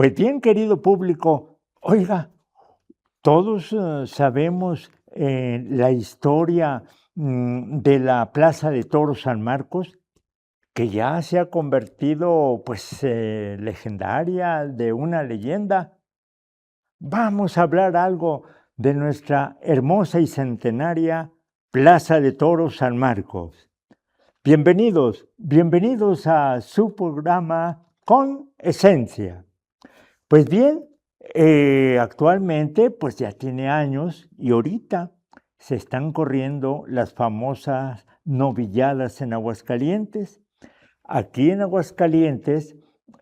Pues bien, querido público, oiga, todos sabemos la historia de la Plaza de Toros San Marcos, que ya se ha convertido, pues, legendaria, de una leyenda. Vamos a hablar algo de nuestra hermosa y centenaria Plaza de Toros San Marcos. Bienvenidos, bienvenidos a su programa Con Esencia. Pues bien, actualmente pues ya tiene años y ahorita se están corriendo las famosas novilladas en Aguascalientes. Aquí en Aguascalientes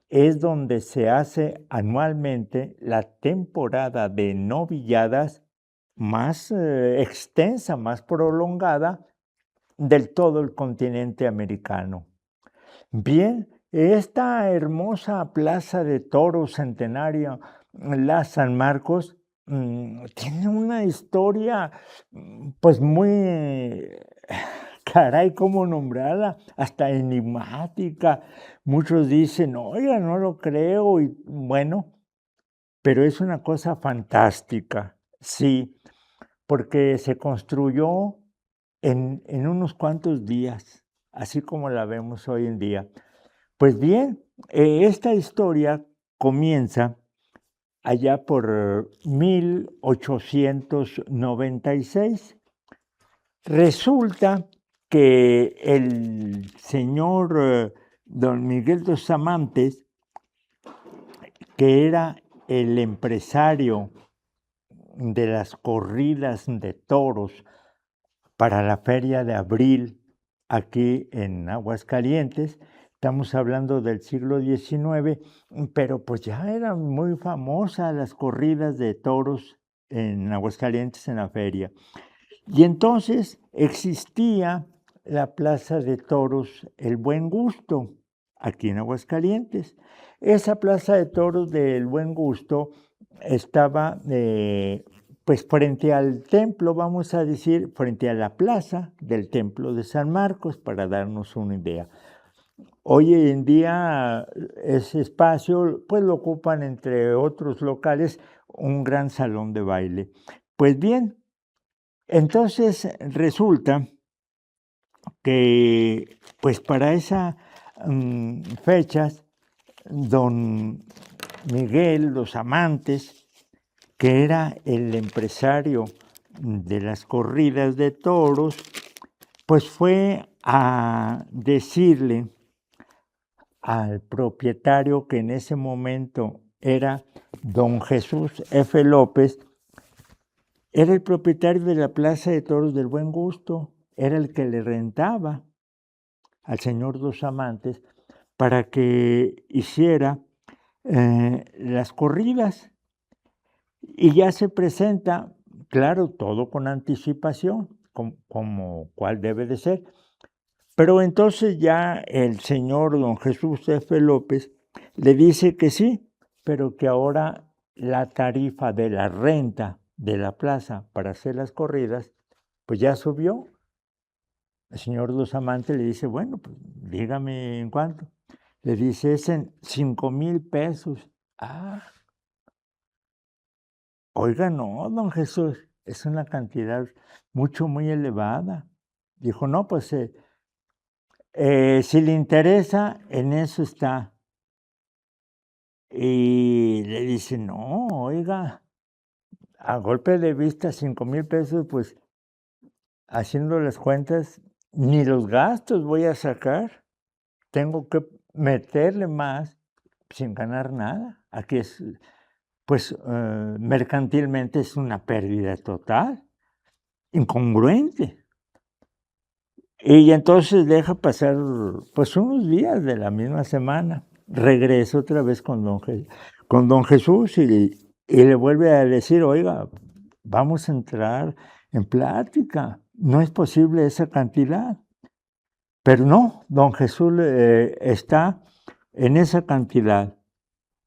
es donde se hace anualmente la temporada de novilladas más extensa, más prolongada del todo el continente americano. Bien, esta hermosa plaza de toros centenaria, la San Marcos, tiene una historia, pues muy, caray, ¿cómo nombrarla? Hasta enigmática. Muchos dicen, oiga, no lo creo, y bueno, pero es una cosa fantástica, sí, porque se construyó en unos cuantos días, así como la vemos hoy en día. Pues bien, esta historia comienza allá por 1896. Resulta que el señor don Miguel dos Amantes, que era el empresario de las corridas de toros para la Feria de Abril aquí en Aguascalientes, estamos hablando del siglo XIX, pero pues ya eran muy famosas las corridas de toros en Aguascalientes en la feria. Y entonces existía la Plaza de Toros El Buen Gusto, aquí en Aguascalientes. Esa Plaza de Toros del Buen Gusto estaba pues frente al templo, vamos a decir, frente a la plaza del templo de San Marcos, para darnos una idea. Hoy en día ese espacio pues lo ocupan, entre otros locales, un gran salón de baile. Pues bien, entonces resulta que pues para esas fechas, don Miguel Los Amantes, que era el empresario de las corridas de toros, pues fue a decirle al propietario, que en ese momento era don Jesús F. López, era el propietario de la Plaza de Toros del Buen Gusto, era el que le rentaba al señor Dos Amantes para que hiciera las corridas. Y ya se presenta, claro, todo con anticipación, como cual debe de ser. Pero entonces ya el señor don Jesús F. López le dice que sí, pero que ahora la tarifa de la renta de la plaza para hacer las corridas, pues ya subió. El señor Dos Amantes le dice, bueno, pues dígame en cuánto. Le dice, es en 5,000 pesos. Ah, oiga, no, don Jesús, es una cantidad muy elevada. Dijo, no, pues si le interesa, en eso está. Y le dice, no, oiga, a golpe de vista, 5,000 pesos, pues haciendo las cuentas, ni los gastos voy a sacar. Tengo que meterle más sin ganar nada. Aquí es, pues mercantilmente es una pérdida total, incongruente. Y entonces deja pasar pues unos días de la misma semana. Regresa otra vez con don Jesús y le vuelve a decir, oiga, vamos a entrar en plática. No es posible esa cantidad. Pero no, don Jesús está en esa cantidad.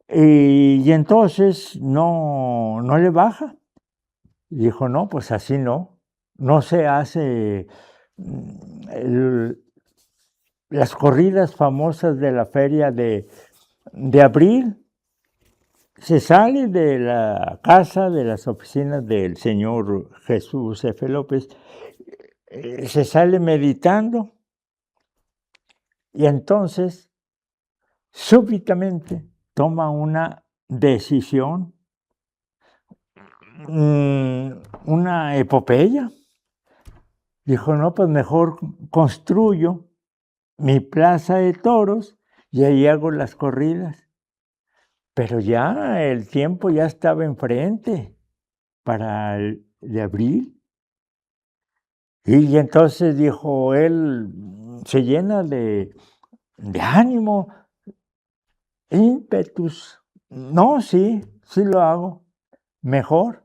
Y entonces no le baja. Dijo, no, pues así no se hace las corridas famosas de la feria de abril. se sale de la casa, de las oficinas del señor Jesús F. López, se sale meditando y entonces súbitamente toma una decisión, una epopeya. Dijo, no, pues mejor construyo mi plaza de toros y ahí hago las corridas. Pero ya el tiempo ya estaba enfrente para el de abril. Y entonces dijo él, se llena de ánimo, ímpetus. No, sí lo hago, mejor.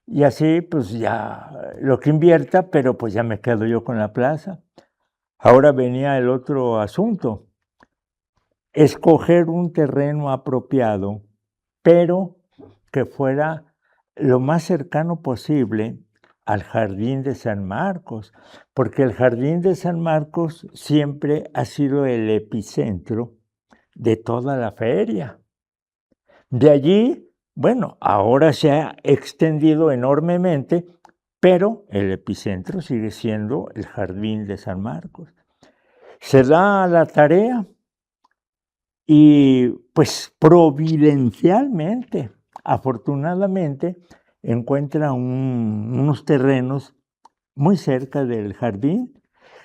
Y así pues ya lo que invierta, pero pues ya me quedo yo con la plaza. Ahora venía el otro asunto, escoger un terreno apropiado, pero que fuera lo más cercano posible al Jardín de San Marcos, porque el Jardín de San Marcos siempre ha sido el epicentro de toda la feria. De allí, bueno, ahora se ha extendido enormemente, pero el epicentro sigue siendo el Jardín de San Marcos. Se da la tarea y pues providencialmente, afortunadamente, encuentra unos terrenos muy cerca del jardín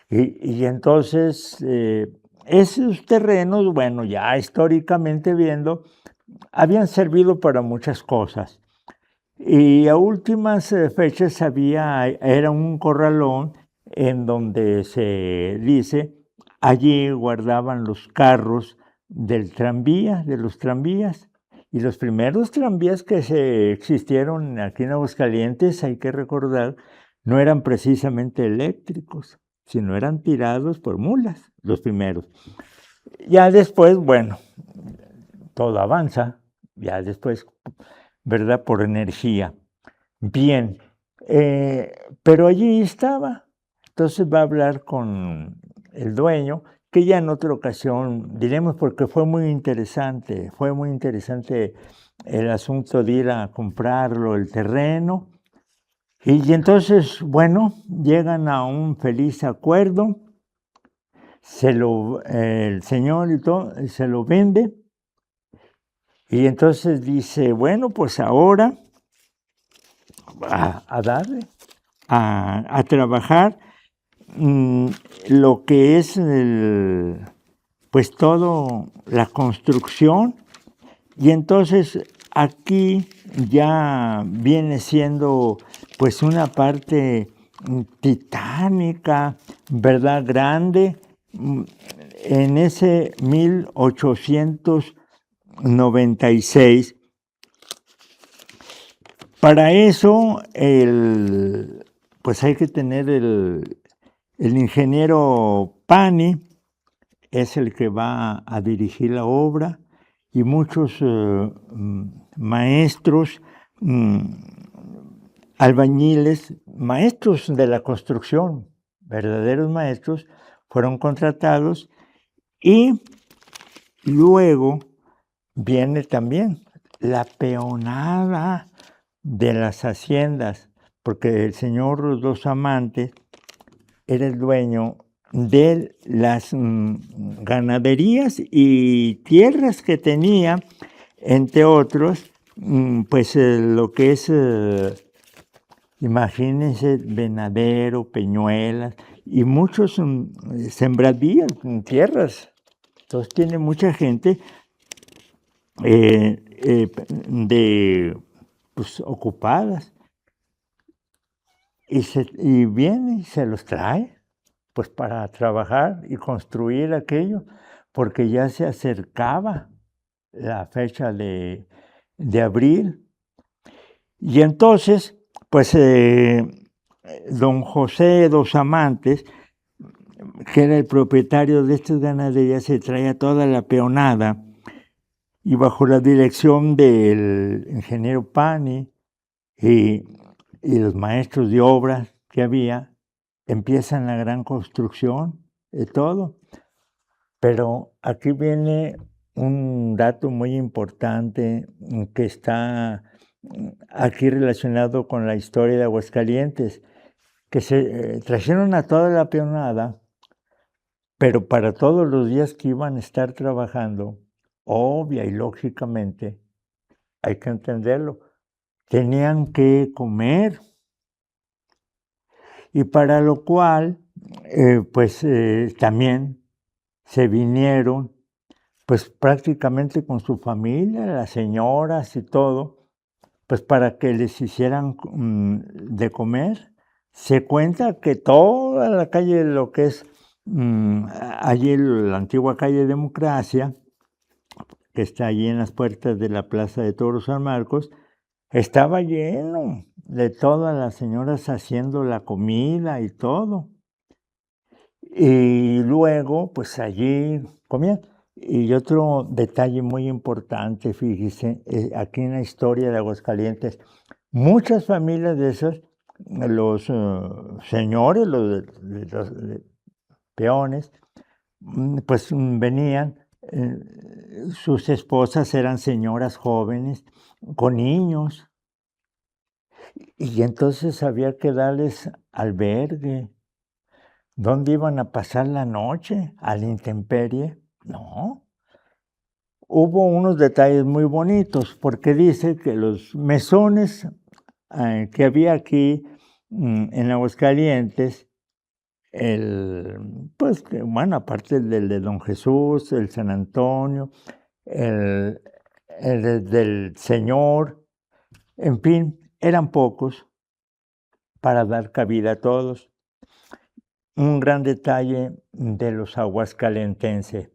y entonces esos terrenos, bueno, ya históricamente viendo, habían servido para muchas cosas. Y a últimas fechas era un corralón en donde se dice, allí guardaban los carros del tranvía, de los tranvías. Y los primeros tranvías que existieron aquí en Aguascalientes, hay que recordar, no eran precisamente eléctricos, sino eran tirados por mulas, los primeros. Ya después, bueno, todo avanza, ya después, ¿verdad? Por energía. Bien, pero allí estaba. Entonces va a hablar con el dueño, que ya en otra ocasión diremos, porque fue muy interesante el asunto de ir a comprarlo, el terreno. Y entonces, bueno, llegan a un feliz acuerdo, el señor y todo, se lo vende. Y entonces dice, bueno, pues ahora a darle, a trabajar lo que es pues todo la construcción. Y entonces aquí ya viene siendo pues una parte titánica, ¿verdad? Grande, en ese 1896. Para eso, pues hay que tener el ingeniero Pani, es el que va a dirigir la obra, y muchos maestros, albañiles, maestros de la construcción, verdaderos maestros, fueron contratados. Y luego viene también la peonada de las haciendas, porque el señor Dos Amantes era el dueño de las ganaderías y tierras que tenía, entre otros, pues lo que es, imagínense, Venadero, Peñuelas y muchos sembradíos, tierras. Entonces tiene mucha gente pues, ocupadas. Y viene y se los trae, pues para trabajar y construir aquello, porque ya se acercaba la fecha de abril. Y entonces, pues don José Dos Amantes, que era el propietario de estas ganaderías, se traía toda la peonada, y bajo la dirección del ingeniero Pani y los maestros de obras que había, empiezan la gran construcción de todo. Pero aquí viene un dato muy importante que está aquí relacionado con la historia de Aguascalientes, que se trajeron a toda la peonada, pero para todos los días que iban a estar trabajando, obvia y lógicamente, hay que entenderlo, tenían que comer. Y para lo cual, pues también se vinieron, pues prácticamente con su familia, las señoras y todo, pues para que les hicieran de comer. Se cuenta que toda la calle, lo que es allí la antigua calle Democracia, que está allí en las puertas de la Plaza de Toros San Marcos, estaba lleno de todas las señoras haciendo la comida y todo. Y luego, pues allí comían. Y otro detalle muy importante, fíjese, aquí en la historia de Aguascalientes, muchas familias de esas, los señores, los peones, pues venían, sus esposas eran señoras jóvenes con niños, y entonces había que darles albergue. ¿Dónde iban a pasar la noche? ¿A la intemperie? No. Hubo unos detalles muy bonitos, porque dice que los mesones que había aquí en Aguascalientes, pues bueno, aparte del de Don Jesús, el San Antonio, el, del Señor, en fin, eran pocos para dar cabida a todos. Un gran detalle de los aguascalentenses.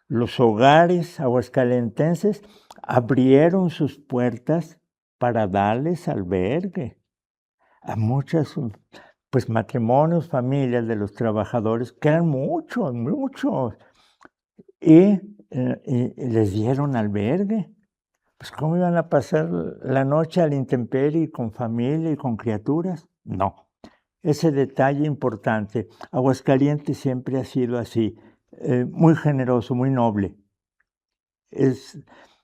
Los hogares aguascalentenses abrieron sus puertas para darles albergue a muchas, pues matrimonios, familias de los trabajadores, que eran muchos, muchos, y les dieron albergue. Pues ¿cómo iban a pasar la noche a la intemperie con familia y con criaturas? No. Ese detalle importante. Aguascalientes siempre ha sido así, muy generoso, muy noble.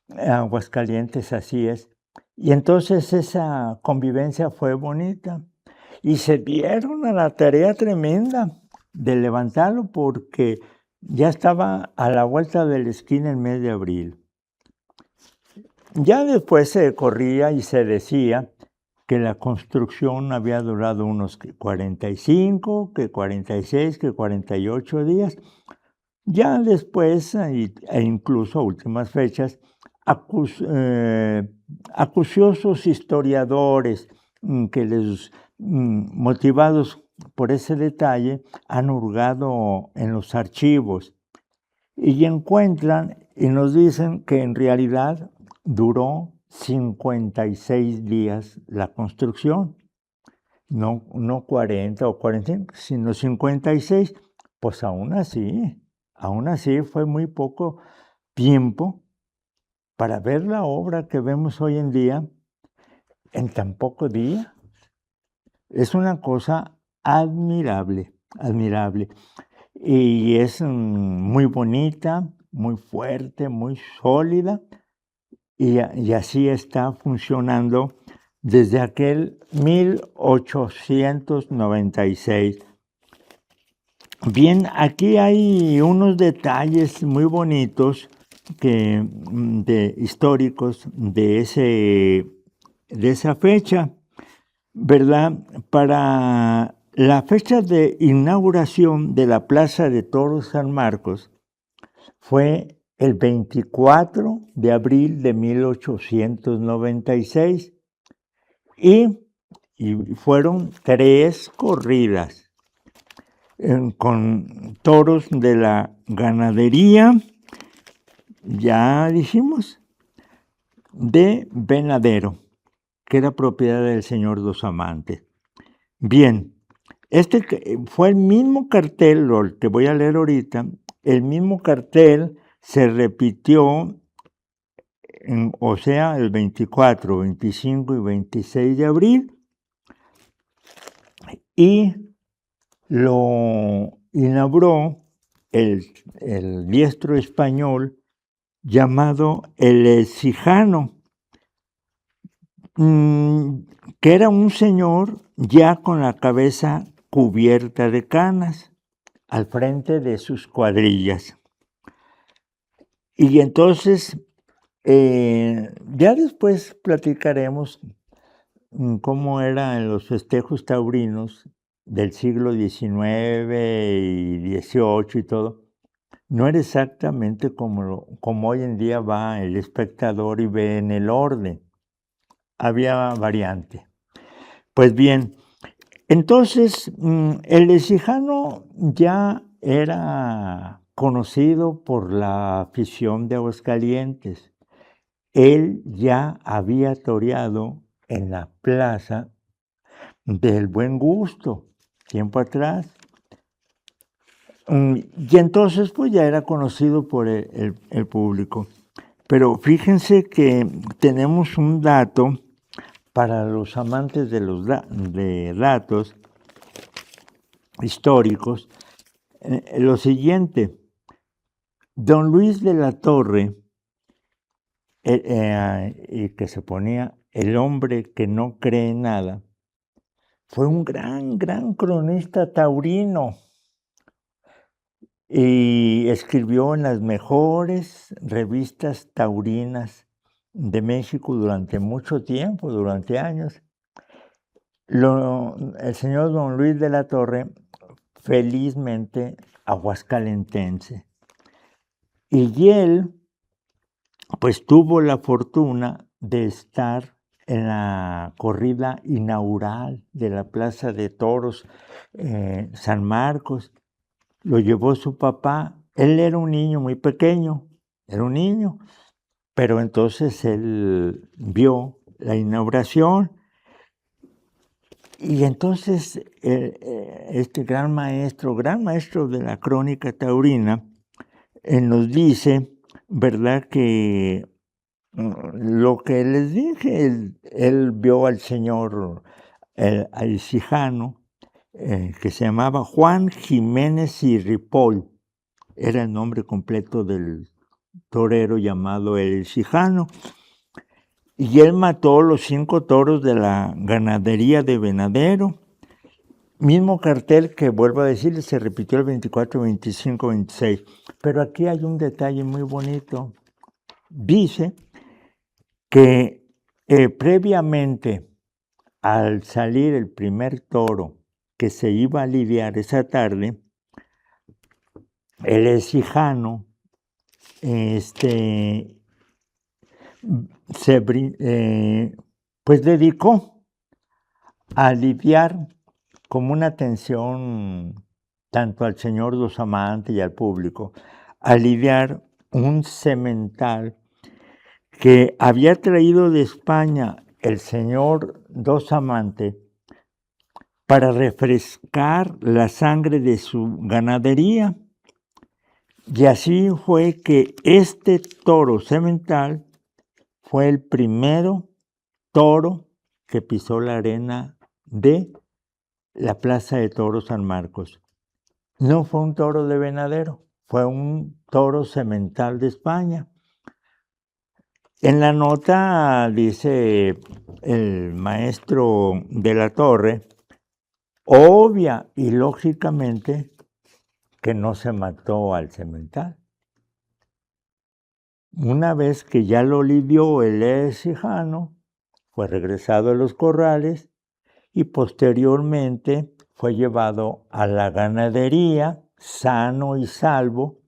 Aguascalientes así es. Y entonces esa convivencia fue bonita. Y se dieron a la tarea tremenda de levantarlo porque ya estaba a la vuelta de la esquina el mes de abril. Ya después se corría y se decía que la construcción había durado unos 45, que 46, que 48 días. Ya después, e incluso a últimas fechas, acuciosos historiadores que motivados por ese detalle, han hurgado en los archivos y encuentran y nos dicen que en realidad duró 56 días la construcción, no 40 o 45, sino 56. Pues aún así fue muy poco tiempo para ver la obra que vemos hoy en día en tan poco día. Es una cosa admirable, admirable. Y es muy bonita, muy fuerte, muy sólida. Y así está funcionando desde aquel 1896. Bien, aquí hay unos detalles muy bonitos históricos de esa fecha, ¿verdad? Para la fecha de inauguración de la Plaza de Toros San Marcos fue el 24 de abril de 1896 y fueron 3 corridas con toros de la ganadería, ya dijimos, de Venadero, que era propiedad del señor Dos Amantes. Bien, este fue el mismo cartel, lo que voy a leer ahorita, el mismo cartel se repitió, o sea, el 24, 25 y 26 de abril, y lo inauguró el diestro español llamado el Ecijano, que era un señor ya con la cabeza cubierta de canas al frente de sus cuadrillas. Y entonces, ya después platicaremos cómo eran los festejos taurinos del siglo XIX y XVIII y todo. No era exactamente como hoy en día va el espectador y ve en el orden. Había variante. Pues bien, entonces el Ecijano ya era conocido por la afición de Aguascalientes. Él ya había toreado en la Plaza del Buen Gusto, tiempo atrás. Y entonces pues ya era conocido por el público. Pero fíjense que tenemos un dato para los amantes de los de datos históricos. Lo siguiente, don Luis de la Torre, y que se ponía el hombre que no cree nada, fue un gran cronista taurino y escribió en las mejores revistas taurinas de México durante mucho tiempo, durante años. El señor don Luis de la Torre, felizmente aguascalentense, y él pues tuvo la fortuna de estar en la corrida inaugural de la Plaza de Toros San Marcos. Lo llevó su papá. Él era un niño muy pequeño, era un niño, pero entonces él vio la inauguración y entonces este gran maestro de la crónica taurina, nos dice, ¿verdad?, que lo que les dije, él vio al señor, al Ecijano, que se llamaba Juan Jiménez y Ripoll, era el nombre completo del torero llamado el Ecijano, y él mató los 5 toros de la ganadería de Venadero. Mismo cartel que, vuelvo a decir, se repitió el 24, 25, 26. Pero aquí hay un detalle muy bonito. Dice que previamente, al salir el primer toro que se iba a lidiar esa tarde, el Ecijano pues dedicó a lidiar como una atención tanto al señor Dos Amantes y al público, a lidiar un semental que había traído de España el señor Dos Amantes para refrescar la sangre de su ganadería. Y así fue que este toro semental fue el primero toro que pisó la arena de la Plaza de Toros San Marcos. No fue un toro de Venadero, fue un toro semental de España. En la nota dice el maestro de la Torre, obvia y lógicamente, que no se mató al semental. Una vez que ya lo lidió el Ecijano, fue regresado a los corrales y posteriormente fue llevado a la ganadería, sano y salvo,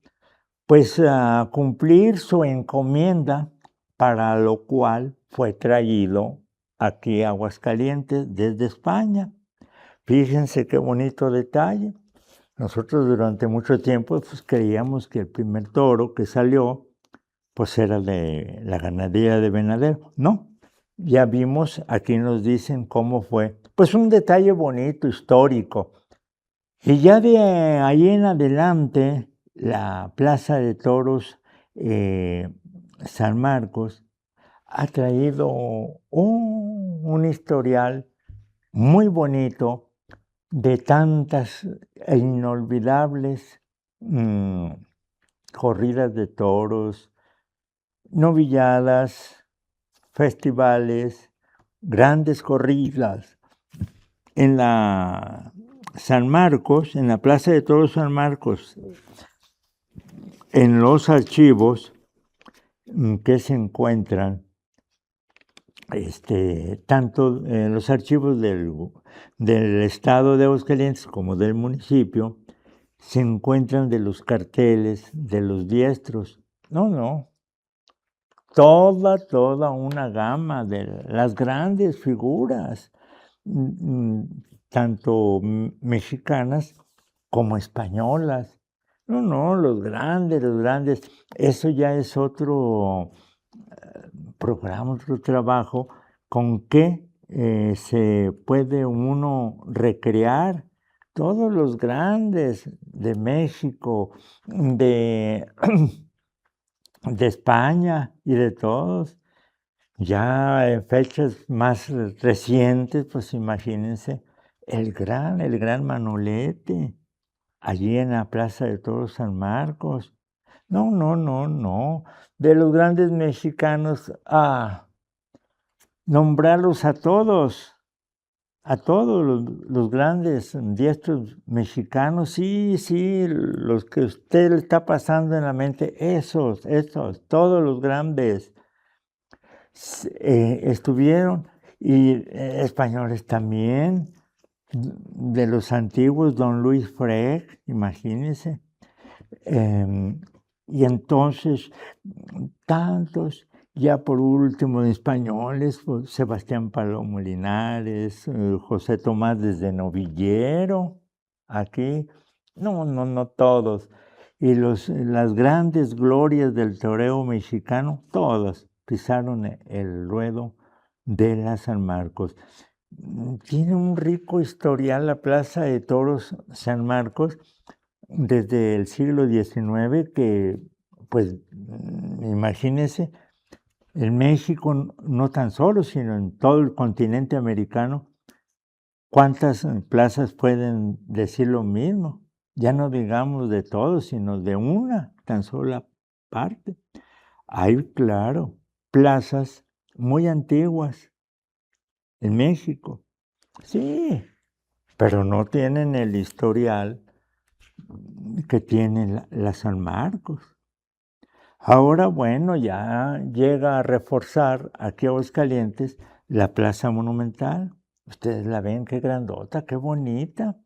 pues a cumplir su encomienda, para lo cual fue traído aquí a Aguascalientes desde España. Fíjense qué bonito detalle. Nosotros durante mucho tiempo pues creíamos que el primer toro que salió pues era de la ganadería de Venadero. No, ya vimos, aquí nos dicen cómo fue. Pues un detalle bonito, histórico. Y ya de ahí en adelante, la Plaza de Toros San Marcos ha traído un historial muy bonito de tantas e inolvidables corridas de toros, novilladas, festivales, grandes corridas. En la San Marcos, en la Plaza de Toros San Marcos, en los archivos que se encuentran, tanto en los archivos del estado de Aguascalientes como del municipio, se encuentran de los carteles, de los diestros. No, toda una gama de las grandes figuras, tanto mexicanas como españolas. No, los grandes. Eso ya es otro programa, otro trabajo con que se puede uno recrear todos los grandes de México, de España y de todos. Ya en fechas más recientes, pues imagínense, el gran Manolete, allí en la Plaza de Toros San Marcos. No. De los grandes mexicanos, nombrarlos a todos los grandes diestros mexicanos, sí, los que usted le está pasando en la mente, esos, todos los grandes estuvieron, y españoles también, de los antiguos, don Luis Freg, imagínense. Y entonces, tantos, ya por último, españoles, pues, Sebastián Palomo Linares, José Tomás desde Novillero, aquí, no todos. Y las grandes glorias del toreo mexicano, todos pisaron el ruedo de la San Marcos. Tiene un rico historial la Plaza de Toros San Marcos, desde el siglo XIX, que, pues, imagínense, en México no tan solo, sino en todo el continente americano, ¿cuántas plazas pueden decir lo mismo? Ya no digamos de todo, sino de una tan sola parte. Hay, claro, plazas muy antiguas en México, sí, pero no tienen el historial que tiene la San Marcos. Ahora, bueno, ya llega a reforzar aquí a Aguascalientes la Plaza Monumental. Ustedes la ven, qué grandota, qué bonita,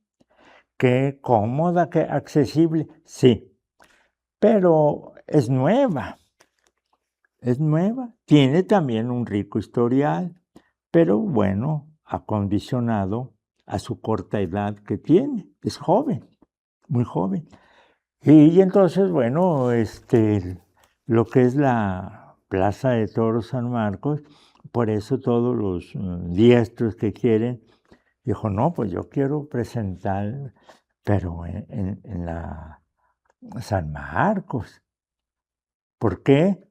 qué cómoda, qué accesible. Sí, pero es nueva, tiene también un rico historial, pero bueno, acondicionado a su corta edad que tiene. Es joven, muy joven. Y entonces, bueno, lo que es la Plaza de Toros San Marcos, por eso todos los diestros que quieren, dijo, no, pues yo quiero presentar, pero en la San Marcos. ¿Por qué?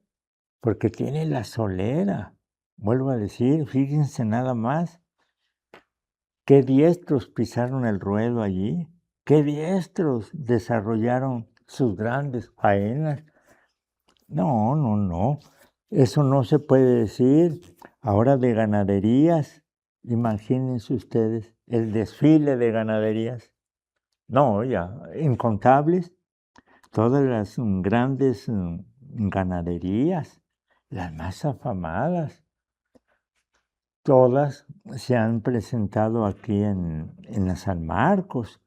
Porque tiene la solera. Vuelvo a decir, fíjense nada más, qué diestros pisaron el ruedo allí, qué diestros desarrollaron sus grandes faenas. No, eso no se puede decir. Ahora de ganaderías, imagínense ustedes, el desfile de ganaderías. No, ya, incontables, todas las grandes ganaderías, las más afamadas, todas se han presentado aquí en la San Marcos.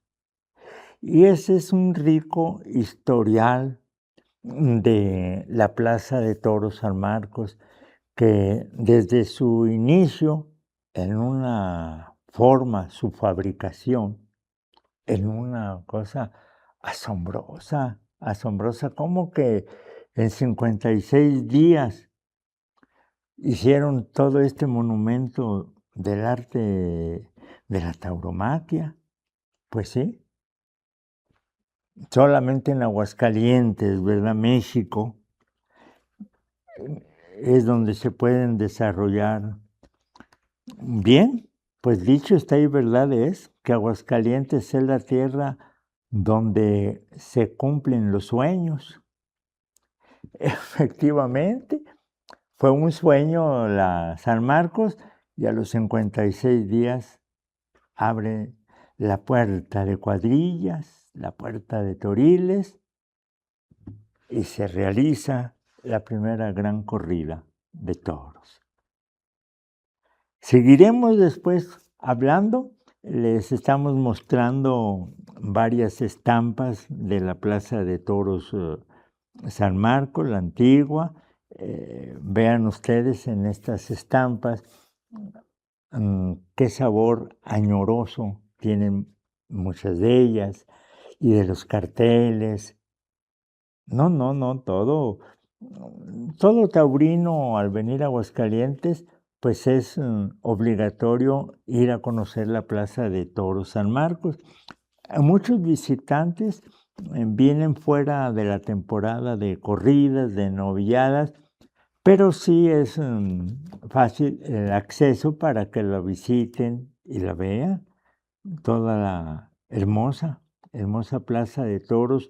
Y ese es un rico historial de la Plaza de Toros San Marcos, que desde su inicio, en una forma, su fabricación, en una cosa asombrosa, como que en 56 días hicieron todo este monumento del arte de la tauromaquia. Pues sí, solamente en Aguascalientes, ¿verdad? México, es donde se pueden desarrollar bien. Pues dicho está y verdad es que Aguascalientes es la tierra donde se cumplen los sueños. Efectivamente, Fue un sueño la San Marcos y a los 56 días abre la puerta de cuadrillas, la puerta de toriles y se realiza la primera gran corrida de toros. Seguiremos después hablando, les estamos mostrando varias estampas de la Plaza de Toros San Marcos, la antigua. Vean ustedes en estas estampas qué sabor añoroso tienen muchas de ellas, y de los carteles. No, todo taurino al venir a Aguascalientes, pues es obligatorio ir a conocer la Plaza de Toros San Marcos. Muchos visitantes vienen fuera de la temporada de corridas, de novilladas, pero sí es fácil el acceso para que la visiten y la vean. Toda la hermosa Plaza de Toros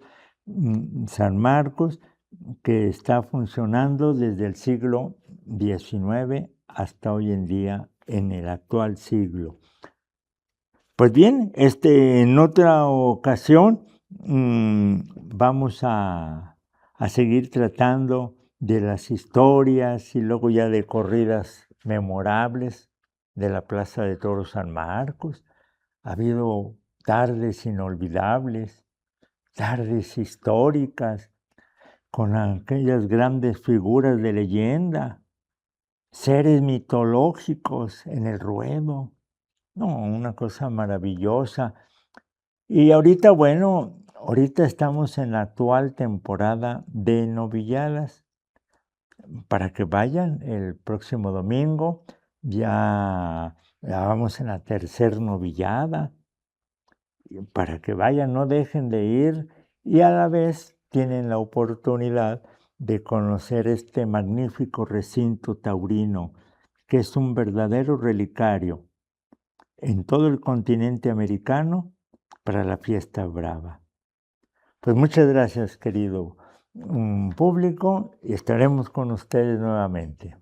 San Marcos, que está funcionando desde el siglo XIX hasta hoy en día, en el actual siglo. Pues bien, en otra ocasión vamos a seguir tratando de las historias y luego ya de corridas memorables de la Plaza de Toros San Marcos. Ha habido tardes inolvidables, tardes históricas, con aquellas grandes figuras de leyenda, seres mitológicos en el ruedo. No, una cosa maravillosa. Y ahorita, bueno, ahorita estamos en la actual temporada de novilladas. Para que vayan el próximo domingo, ya vamos en la tercera novillada. Para que vayan, no dejen de ir, y a la vez tienen la oportunidad de conocer este magnífico recinto taurino, que es un verdadero relicario en todo el continente americano para la fiesta brava. Pues muchas gracias, querido público, y estaremos con ustedes nuevamente.